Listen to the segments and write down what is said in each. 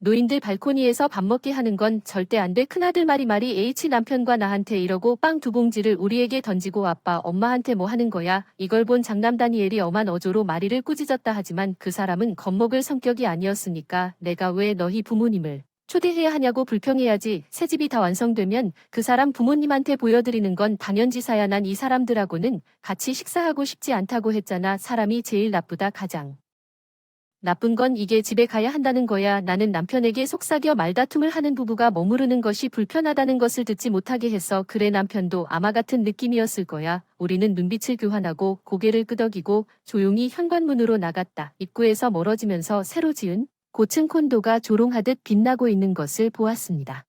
노인들 발코니에서 밥 먹게 하는 건 절대 안 돼. 큰아들 말이 H 남편과 나한테 이러고 빵 2봉지를 우리에게 던지고 아빠 엄마한테 뭐 하는 거야. 이걸 본 장남 다니엘이 엄한 어조로 마리를 꾸짖었다 하지만 그 사람은 겁먹을 성격이 아니었으니까 내가 왜 너희 부모님을 초대해야 하냐고 불평해야지. 새집이 다 완성되면 그 사람 부모님한테 보여드리는 건 당연지사야. 난 이 사람들하고는 같이 식사하고 싶지 않다고 했잖아. 사람이 제일 나쁘다. 가장 나쁜 건 이게 집에 가야 한다는 거야. 나는 남편에게 속삭여 말다툼을 하는 부부가 머무르는 것이 불편하다는 것을 듣지 못하게 했어. 그래, 남편도 아마 같은 느낌이었을 거야. 우리는 눈빛을 교환하고 고개를 끄덕이고 조용히 현관문으로 나갔다. 입구에서 멀어지면서 새로 지은 고층 콘도가 조롱하듯 빛나고 있는 것을 보았습니다.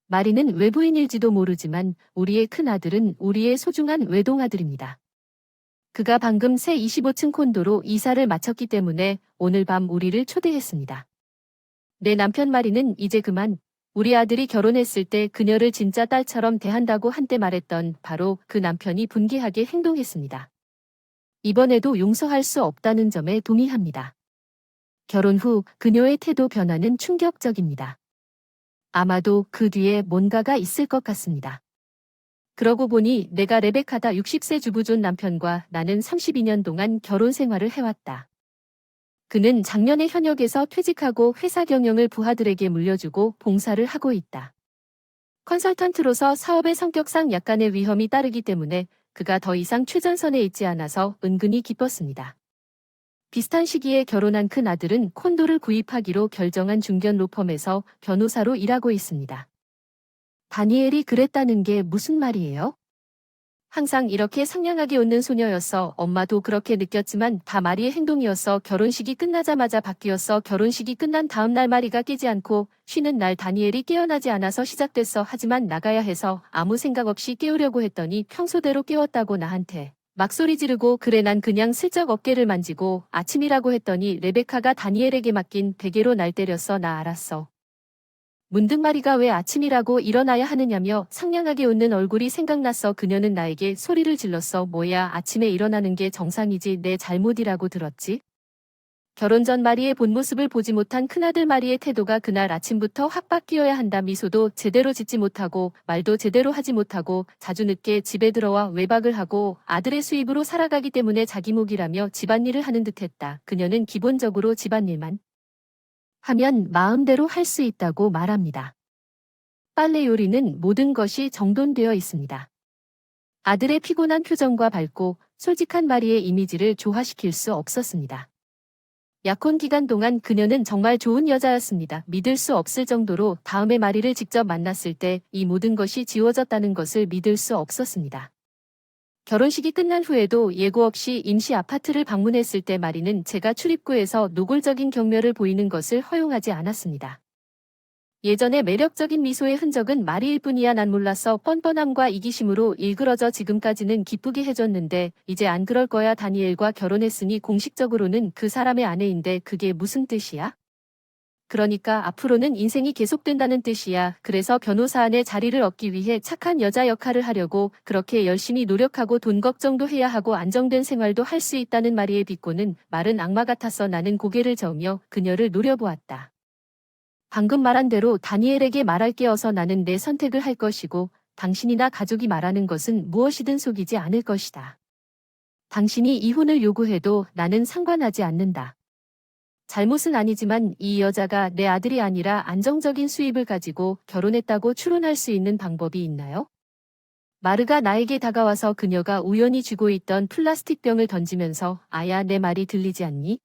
마리는 외부인일지도 모르지만 우리의 큰아들은 우리의 소중한 외동아들입니다. 그가 방금 새 25층 콘도로 이사를 마쳤기 때문에 오늘 밤 우리를 초대했습니다. 내 남편 마리는 이제 그만 우리 아들이 결혼했을 때 그녀를 진짜 딸처럼 대한다고 한때 말했던 바로 그 남편이 분개하게 행동했습니다. 이번에도 용서할 수 없다는 점에 동의합니다. 결혼 후 그녀의 태도 변화는 충격적입니다. 아마도 그 뒤에 뭔가가 있을 것 같습니다. 그러고 보니 내가 레베카다. 60세 주부존 남편과 나는 32년 동안 결혼 생활을 해왔다. 그는 작년에 현역에서 퇴직하고 회사 경영을 부하들에게 물려주고 봉사를 하고 있다. 컨설턴트로서 사업의 성격상 약간의 위험이 따르기 때문에 그가 더 이상 최전선에 있지 않아서 은근히 기뻤습니다. 비슷한 시기에 결혼한 큰 아들은 콘도를 구입하기로 결정한 중견 로펌에서 변호사로 일하고 있습니다. 다니엘이 그랬다는 게 무슨 말이에요? 항상 이렇게 상냥하게 웃는 소녀였어. 엄마도 그렇게 느꼈지만 다 마리의 행동이었어. 결혼식이 끝나자마자 바뀌었어. 결혼식이 끝난 다음 날 마리가 깨지 않고 쉬는 날 다니엘이 깨어나지 않아서 시작됐어. 하지만 나가야 해서 아무 생각 없이 깨우려고 했더니 평소대로 깨웠다고 나한테 막 소리 지르고. 그래, 난 그냥 슬쩍 어깨를 만지고 아침이라고 했더니 레베카가 다니엘에게 맡긴 베개로 날 때렸어. 나 알았어. 문득 마리가 왜 아침이라고 일어나야 하느냐며 상냥하게 웃는 얼굴이 생각났어. 그녀는 나에게 소리를 질렀어. 뭐야, 아침에 일어나는 게 정상이지. 내 잘못이라고 들었지? 결혼 전 마리의 본 모습을 보지 못한 큰아들 마리의 태도가 그날 아침부터 확 바뀌어야 한다. 미소도 제대로 짓지 못하고 말도 제대로 하지 못하고 자주 늦게 집에 들어와 외박을 하고 아들의 수입으로 살아가기 때문에 자기 몫이라며 집안일을 하는 듯했다. 그녀는 기본적으로 집안일만 하면 마음대로 할 수 있다고 말합니다. 빨래 요리는 모든 것이 정돈되어 있습니다. 아들의 피곤한 표정과 밝고 솔직한 마리의 이미지를 조화시킬 수 없었습니다. 약혼 기간 동안 그녀는 정말 좋은 여자였습니다. 믿을 수 없을 정도로 다음에 마리를 직접 만났을 때 이 모든 것이 지워졌다는 것을 믿을 수 없었습니다. 결혼식이 끝난 후에도 예고 없이 임시 아파트를 방문했을 때 마리는 제가 출입구에서 노골적인 경멸을 보이는 것을 허용하지 않았습니다. 예전의 매력적인 미소의 흔적은 마리일 뿐이야. 난 몰랐어. 뻔뻔함과 이기심으로 일그러져 지금까지는 기쁘게 해줬는데 이제 안 그럴 거야. 다니엘과 결혼했으니 공식적으로는 그 사람의 아내인데 그게 무슨 뜻이야? 그러니까 앞으로는 인생이 계속된다는 뜻이야. 그래서 변호사 안에 자리를 얻기 위해 착한 여자 역할을 하려고 그렇게 열심히 노력하고 돈 걱정도 해야 하고 안정된 생활도 할 수 있다는 마리의 비꼬는 말은 악마 같았어. 나는 고개를 저으며 그녀를 노려보았다. 방금 말한 대로 다니엘에게 말할 게 어서 나는 내 선택을 할 것이고 당신이나 가족이 말하는 것은 무엇이든 속이지 않을 것이다. 당신이 이혼을 요구해도 나는 상관하지 않는다. 잘못은 아니지만 이 여자가 내 아들이 아니라 안정적인 수입을 가지고 결혼했다고 추론할 수 있는 방법이 있나요? 마르가 나에게 다가와서 그녀가 우연히 쥐고 있던 플라스틱 병을 던지면서 아야, 내 말이 들리지 않니?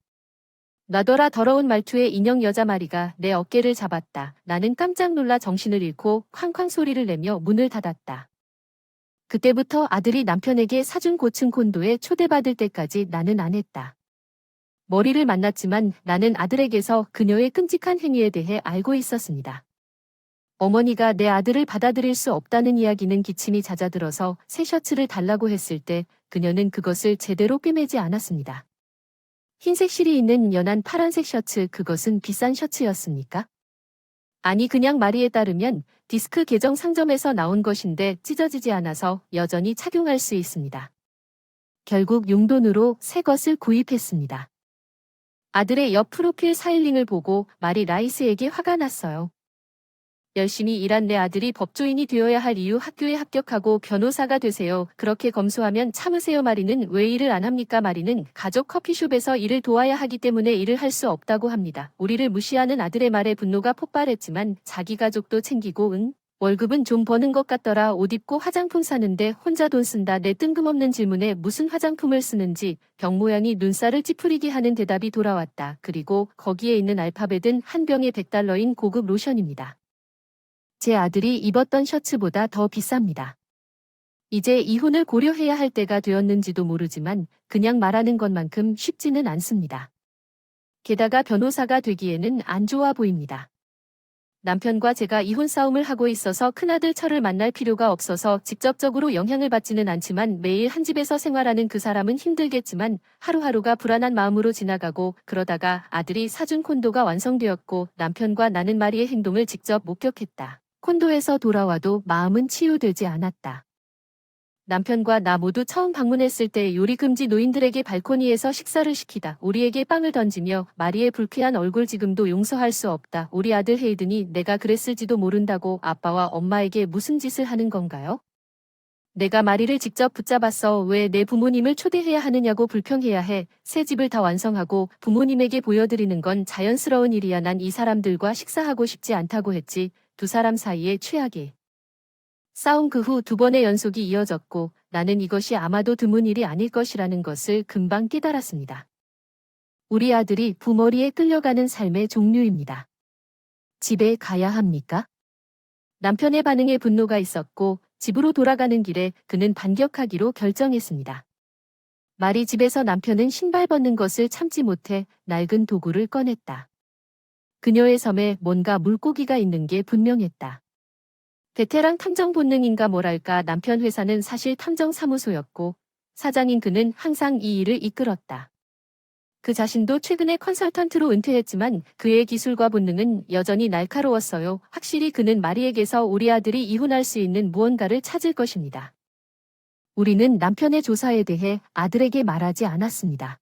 놔둬라. 더러운 말투의 인형 여자 마리가 내 어깨를 잡았다. 나는 깜짝 놀라 정신을 잃고 쾅쾅 소리를 내며 문을 닫았다. 그때부터 아들이 남편에게 사준 고층 콘도에 초대받을 때까지 나는 안 했다. 머리를 만났지만 나는 아들에게서 그녀의 끔찍한 행위에 대해 알고 있었습니다. 어머니가 내 아들을 받아들일 수 없다는 이야기는 기침이 잦아들어서 새 셔츠를 달라고 했을 때 그녀는 그것을 제대로 꿰매지 않았습니다. 흰색 실이 있는 연한 파란색 셔츠, 그것은 비싼 셔츠였습니까? 아니, 그냥 마리에 따르면 디스크 계정 상점에서 나온 것인데 찢어지지 않아서 여전히 착용할 수 있습니다. 결국 용돈으로 새 것을 구입했습니다. 아들의 옆 프로필 사일링을 보고 마리 라이스에게 화가 났어요. 열심히 일한 내 아들이 법조인이 되어야 할 이유 학교에 합격하고 변호사가 되세요. 그렇게 검소하면 참으세요. 마리는 왜 일을 안 합니까? 마리는 가족 커피숍에서 일을 도와야 하기 때문에 일을 할 수 없다고 합니다. 우리를 무시하는 아들의 말에 분노가 폭발했지만 자기 가족도 챙기고 월급은 좀 버는 것 같더라. 옷 입고 화장품 사는데 혼자 돈 쓴다. 내 뜬금없는 질문에 무슨 화장품을 쓰는지 병 모양이 눈살을 찌푸리게 하는 대답이 돌아왔다. 그리고 거기에 있는 알파벳은 한 병에 $100인 고급 로션입니다. 제 아들이 입었던 셔츠보다 더 비쌉니다. 이제 이혼을 고려해야 할 때가 되었는지도 모르지만 그냥 말하는 것만큼 쉽지는 않습니다. 게다가 변호사가 되기에는 안 좋아 보입니다. 남편과 제가 이혼 싸움을 하고 있어서 큰아들 철을 만날 필요가 없어서 직접적으로 영향을 받지는 않지만 매일 한 집에서 생활하는 그 사람은 힘들겠지만 하루하루가 불안한 마음으로 지나가고 그러다가 아들이 사준 콘도가 완성되었고 남편과 나는 마리의 행동을 직접 목격했다. 콘도에서 돌아와도 마음은 치유되지 않았다. 남편과 나 모두 처음 방문했을 때 요리금지 노인들에게 발코니에서 식사를 시키다 우리에게 빵을 던지며 마리의 불쾌한 얼굴 지금도 용서할 수 없다. 우리 아들 헤이든이 내가 그랬을지도 모른다고 아빠와 엄마에게 무슨 짓을 하는 건가요? 내가 마리를 직접 붙잡았어. 왜 내 부모님을 초대해야 하느냐고 불평해야 해. 새 집을 다 완성하고 부모님에게 보여드리는 건 자연스러운 일이야. 난 이 사람들과 식사하고 싶지 않다고 했지. 두 사람 사이에 최악의 싸움 그 후 2번의 연속이 이어졌고 나는 이것이 아마도 드문 일이 아닐 것이라는 것을 금방 깨달았습니다. 우리 아들이 부머리에 끌려가는 삶의 종류입니다. 집에 가야 합니까? 남편의 반응에 분노가 있었고 집으로 돌아가는 길에 그는 반격하기로 결정했습니다. 말이 집에서 남편은 신발 벗는 것을 참지 못해 낡은 도구를 꺼냈다. 그녀의 섬에 뭔가 물고기가 있는 게 분명했다. 베테랑 탐정 본능인가 뭐랄까 남편 회사는 사실 탐정사무소였고 사장인 그는 항상 이 일을 이끌었다. 그 자신도 최근에 컨설턴트로 은퇴했지만 그의 기술과 본능은 여전히 날카로웠어요. 확실히 그는 마리에게서 우리 아들이 이혼할 수 있는 무언가를 찾을 것입니다. 우리는 남편의 조사에 대해 아들에게 말하지 않았습니다.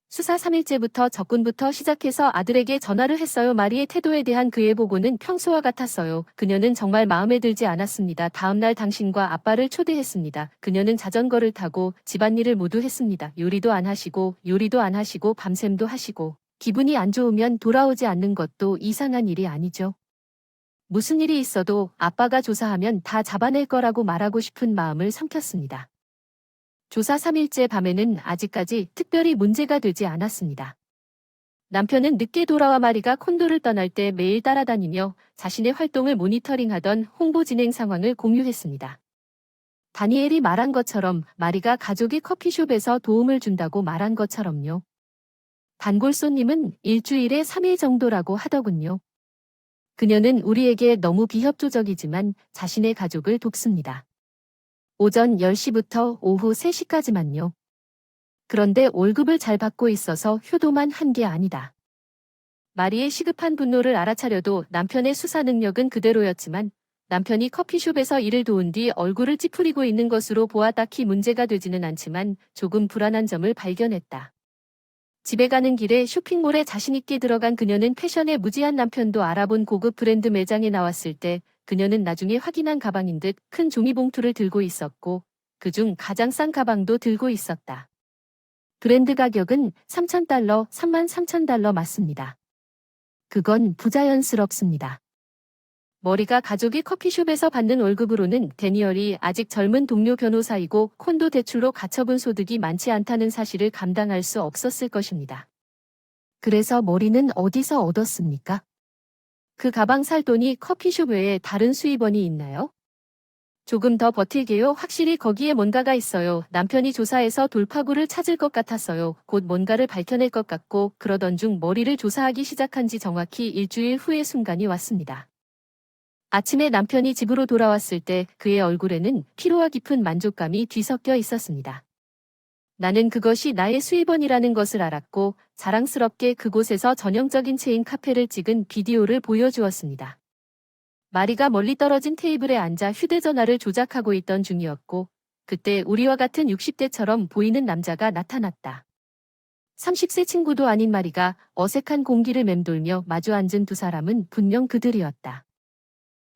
수사 3일째부터 적군부터 시작해서 아들에게 전화를 했어요. 마리의 태도에 대한 그의 보고는 평소와 같았어요. 그녀는 정말 마음에 들지 않았습니다. 다음날 당신과 아빠를 초대했습니다. 그녀는 자전거를 타고 집안일을 모두 했습니다. 요리도 안 하시고 밤샘도 하시고 기분이 안 좋으면 돌아오지 않는 것도 이상한 일이 아니죠. 무슨 일이 있어도 아빠가 조사하면 다 잡아낼 거라고 말하고 싶은 마음을 삼켰습니다. 조사 3일째 밤에는 아직까지 특별히 문제가 되지 않았습니다. 남편은 늦게 돌아와 마리가 콘도를 떠날 때 매일 따라다니며 자신의 활동을 모니터링하던 홍보 진행 상황을 공유했습니다. 다니엘이 말한 것처럼 마리가 가족이 커피숍에서 도움을 준다고 말한 것처럼요. 단골 손님은 일주일에 3일 정도라고 하더군요. 그녀는 우리에게 너무 비협조적이지만 자신의 가족을 돕습니다. 오전 10시부터 오후 3시까지만요. 그런데 월급을 잘 받고 있어서 효도만 한 게 아니다. 마리의 시급한 분노를 알아차려도 남편의 수사 능력은 그대로였지만 남편이 커피숍에서 일을 도운 뒤 얼굴을 찌푸리고 있는 것으로 보아 딱히 문제가 되지는 않지만 조금 불안한 점을 발견했다. 집에 가는 길에 쇼핑몰에 자신있게 들어간 그녀는 패션에 무지한 남편도 알아본 고급 브랜드 매장에 나왔을 때 그녀는 나중에 확인한 가방인 듯 큰 종이봉투를 들고 있었고 그중 가장 싼 가방도 들고 있었다. 브랜드 가격은 $3,000, $33,000 맞습니다. 그건 부자연스럽습니다. 머리가 가족이 커피숍에서 받는 월급으로는 데니얼이 아직 젊은 동료 변호사이고 콘도 대출로 가처분 소득이 많지 않다는 사실을 감당할 수 없었을 것입니다. 그래서 머리는 어디서 얻었습니까? 그 가방 살 돈이 커피숍 외에 다른 수입원이 있나요? 조금 더 버틸게요. 확실히 거기에 뭔가가 있어요. 남편이 조사해서 돌파구를 찾을 것 같았어요. 곧 뭔가를 밝혀낼 것 같고 그러던 중 머리를 조사하기 시작한 지 정확히 일주일 후의 순간이 왔습니다. 아침에 남편이 집으로 돌아왔을 때 그의 얼굴에는 피로와 깊은 만족감이 뒤섞여 있었습니다. 나는 그것이 나의 수입원이라는 것을 알았고 자랑스럽게 그곳에서 전형적인 체인 카페를 찍은 비디오를 보여주었습니다. 마리가 멀리 떨어진 테이블에 앉아 휴대전화를 조작하고 있던 중이었고 그때 우리와 같은 60대처럼 보이는 남자가 나타났다. 30세 친구도 아닌 마리가 어색한 공기를 맴돌며 마주 앉은 두 사람은 분명 그들이었다.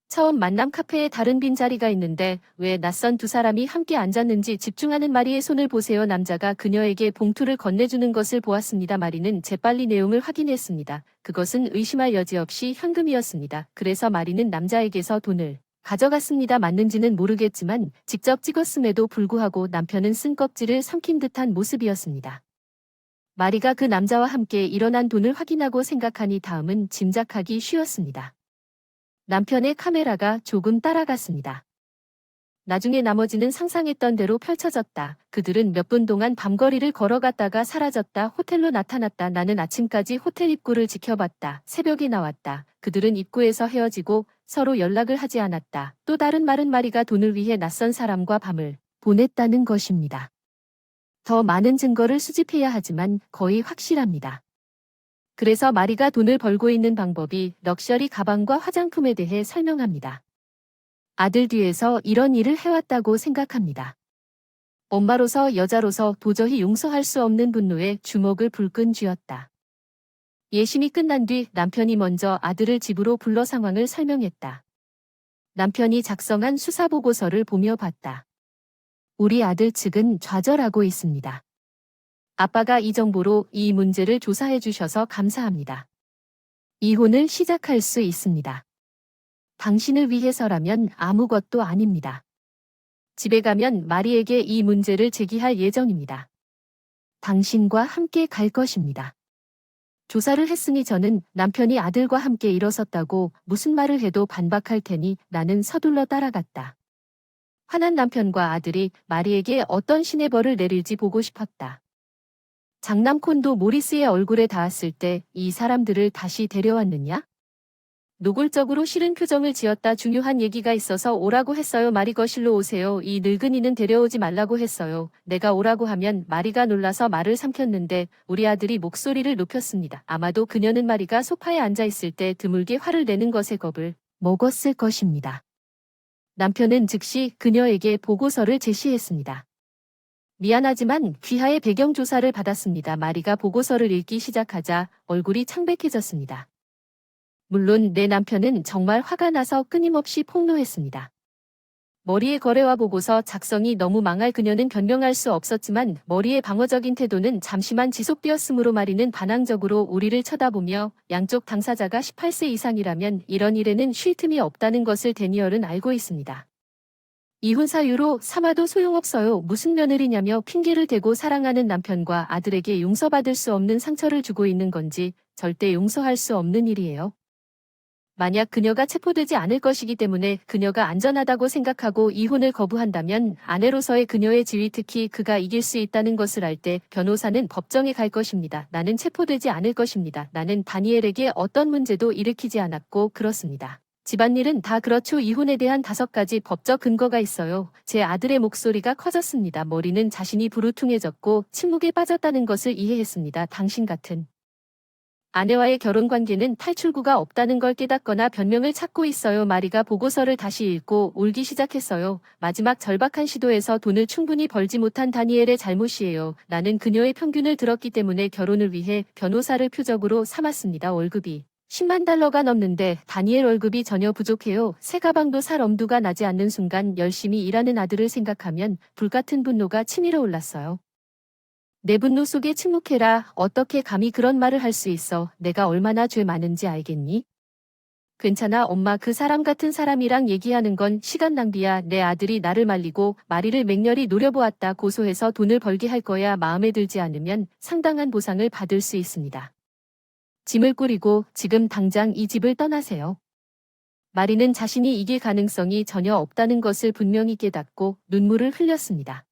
처음 만남 카페에 다른 빈자리가 있는데 왜 낯선 두 사람이 함께 앉았는지 집중하는 마리의 손을 보세요. 남자가 그녀에게 봉투를 건네주는 것을 보았습니다. 마리는 재빨리 내용을 확인했습니다. 그것은 의심할 여지 없이 현금이었습니다. 그래서 마리는 남자에게서 돈을 가져갔습니다. 맞는지는 모르겠지만 직접 찍었음에도 불구하고 남편은 쓴 껍질을 삼킨 듯한 모습이었습니다. 마리가 그 남자와 함께 일어난 돈을 확인하고 생각하니 다음은 짐작하기 쉬웠습니다. 남편의 카메라가 조금 따라갔습니다. 나중에 나머지는 상상했던 대로 펼쳐졌다. 그들은 몇 분 동안 밤거리를 걸어갔다가 사라졌다. 호텔로 나타났다. 나는 아침까지 호텔 입구를 지켜봤다. 새벽에 나왔다. 그들은 입구에서 헤어지고 서로 연락을 하지 않았다. 또 다른 말은 마리가 돈을 위해 낯선 사람과 밤을 보냈다는 것입니다. 더 많은 증거를 수집해야 하지만 거의 확실합니다. 그래서 마리가 돈을 벌고 있는 방법이 럭셔리 가방과 화장품에 대해 설명합니다. 아들 뒤에서 이런 일을 해왔다고 생각합니다. 엄마로서 여자로서 도저히 용서할 수 없는 분노에 주먹을 불끈 쥐었다. 예심이 끝난 뒤 남편이 먼저 아들을 집으로 불러 상황을 설명했다. 남편이 작성한 수사보고서를 보며 봤다. 우리 아들 측은 좌절하고 있습니다. 아빠가 이 정보로 이 문제를 조사해 주셔서 감사합니다. 이혼을 시작할 수 있습니다. 당신을 위해서라면 아무것도 아닙니다. 집에 가면 마리에게 이 문제를 제기할 예정입니다. 당신과 함께 갈 것입니다. 조사를 했으니 저는 남편이 아들과 함께 일어섰다고 무슨 말을 해도 반박할 테니 나는 서둘러 따라갔다. 화난 남편과 아들이 마리에게 어떤 신의 벌을 내릴지 보고 싶었다. 장남콘도 모리스의 얼굴에 닿았을 때 이 사람들을 다시 데려왔느냐? 노골적으로 싫은 표정을 지었다. 중요한 얘기가 있어서 오라고 했어요. 마리 거실로 오세요. 이 늙은이는 데려오지 말라고 했어요. 내가 오라고 하면 마리가 놀라서 말을 삼켰는데 우리 아들이 목소리를 높였습니다. 아마도 그녀는 마리가 소파에 앉아 있을 때 드물게 화를 내는 것에 겁을 먹었을 것입니다. 남편은 즉시 그녀에게 보고서를 제시했습니다. 미안하지만 귀하의 배경 조사를 받았습니다. 마리가 보고서를 읽기 시작하자 얼굴이 창백해졌습니다. 물론 내 남편은 정말 화가 나서 끊임없이 폭로했습니다. 머리의 거래와 보고서 작성이 너무 망할 그녀는 변명할 수 없었지만 머리의 방어적인 태도는 잠시만 지속되었으므로 마리는 반항적으로 우리를 쳐다보며 양쪽 당사자가 18세 이상이라면 이런 일에는 쉴 틈이 없다는 것을 데니얼은 알고 있습니다. 이혼 사유로 삼아도 소용없어요. 무슨 며느리냐며 핑계를 대고 사랑하는 남편과 아들에게 용서받을 수 없는 상처를 주고 있는 건지 절대 용서할 수 없는 일이에요. 만약 그녀가 체포되지 않을 것이기 때문에 그녀가 안전하다고 생각하고 이혼을 거부한다면 아내로서의 그녀의 지위 특히 그가 이길 수 있다는 것을 알 때 변호사는 법정에 갈 것입니다. 나는 체포되지 않을 것입니다. 나는 다니엘에게 어떤 문제도 일으키지 않았고 그렇습니다. 집안일은 다 그렇죠. 이혼에 대한 5가지 법적 근거가 있어요. 제 아들의 목소리가 커졌습니다. 머리는 자신이 부르퉁해졌고 침묵에 빠졌다는 것을 이해했습니다. 당신 같은 아내와의 결혼관계는 탈출구가 없다는 걸 깨닫거나 변명을 찾고 있어요. 마리가 보고서를 다시 읽고 울기 시작했어요. 마지막 절박한 시도에서 돈을 충분히 벌지 못한 다니엘의 잘못이에요. 나는 그녀의 평균을 들었기 때문에 결혼을 위해 변호사를 표적으로 삼았습니다. 월급이 10만 달러가 넘는데 다니엘 월급이 전혀 부족해요. 새 가방도 살 엄두가 나지 않는 순간 열심히 일하는 아들을 생각하면 불같은 분노가 치밀어 올랐어요. 내 분노 속에 침묵해라. 어떻게 감히 그런 말을 할 수 있어. 내가 얼마나 죄 많은지 알겠니? 괜찮아 엄마 그 사람 같은 사람이랑 얘기하는 건 시간 낭비야. 내 아들이 나를 말리고 마리를 맹렬히 노려보았다. 고소해서 돈을 벌게 할 거야. 마음에 들지 않으면 상당한 보상을 받을 수 있습니다. 짐을 꾸리고 지금 당장 이 집을 떠나세요. 마리는 자신이 이길 가능성이 전혀 없다는 것을 분명히 깨닫고 눈물을 흘렸습니다.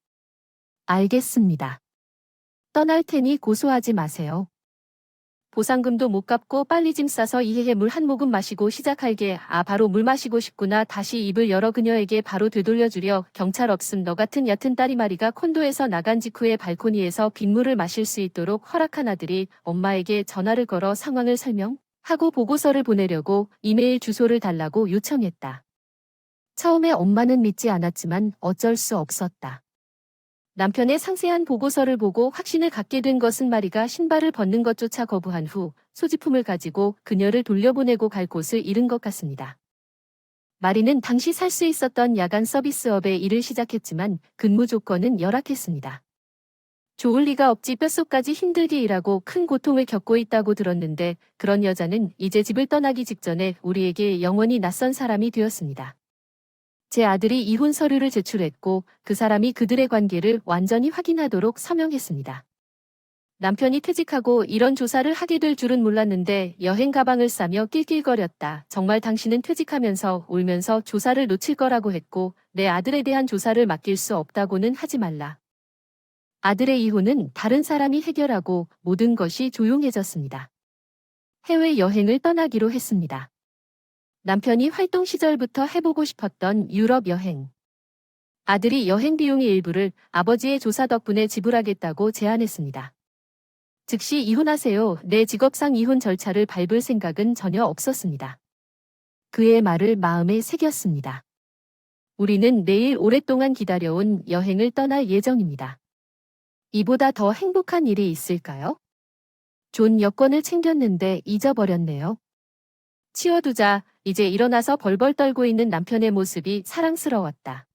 알겠습니다. 떠날 테니 고소하지 마세요. 보상금도 못 갚고 빨리 짐 싸서 이해해 물 한 모금 마시고 시작할게. 아 바로 물 마시고 싶구나. 다시 입을 열어 그녀에게 바로 되돌려주려. 경찰 없음. 너 같은 얕은 딸이 마리가 콘도에서 나간 직후에 발코니에서 빗물을 마실 수 있도록 허락한 아들이 엄마에게 전화를 걸어 상황을 설명하고 보고서를 보내려고 이메일 주소를 달라고 요청했다. 처음에 엄마는 믿지 않았지만 어쩔 수 없었다. 남편의 상세한 보고서를 보고 확신을 갖게 된 것은 마리가 신발을 벗는 것조차 거부한 후 소지품을 가지고 그녀를 돌려보내고 갈 곳을 잃은 것 같습니다. 마리는 당시 살 수 있었던 야간 서비스업에 일을 시작했지만 근무 조건은 열악했습니다. 좋을 리가 없지 뼛속까지 힘들게 일하고 큰 고통을 겪고 있다고 들었는데 그런 여자는 이제 집을 떠나기 직전에 우리에게 영원히 낯선 사람이 되었습니다. 제 아들이 이혼 서류를 제출했고 그 사람이 그들의 관계를 완전히 확인하도록 서명했습니다. 남편이 퇴직하고 이런 조사를 하게 될 줄은 몰랐는데 여행 가방을 싸며 낄낄거렸다. 정말 당신은 퇴직하면서 울면서 조사를 놓칠 거라고 했고 내 아들에 대한 조사를 맡길 수 없다고는 하지 말라. 아들의 이혼은 다른 사람이 해결하고 모든 것이 조용해졌습니다. 해외여행을 떠나기로 했습니다. 남편이 활동 시절부터 해보고 싶었던 유럽 여행. 아들이 여행 비용의 일부를 아버지의 조사 덕분에 지불하겠다고 제안했습니다. 즉시 이혼하세요. 내 직업상 이혼 절차를 밟을 생각은 전혀 없었습니다. 그의 말을 마음에 새겼습니다. 우리는 내일 오랫동안 기다려온 여행을 떠날 예정입니다. 이보다 더 행복한 일이 있을까요? 존 여권을 챙겼는데 잊어버렸네요. 치워두자. 이제 일어나서 벌벌 떨고 있는 남편의 모습이 사랑스러웠다.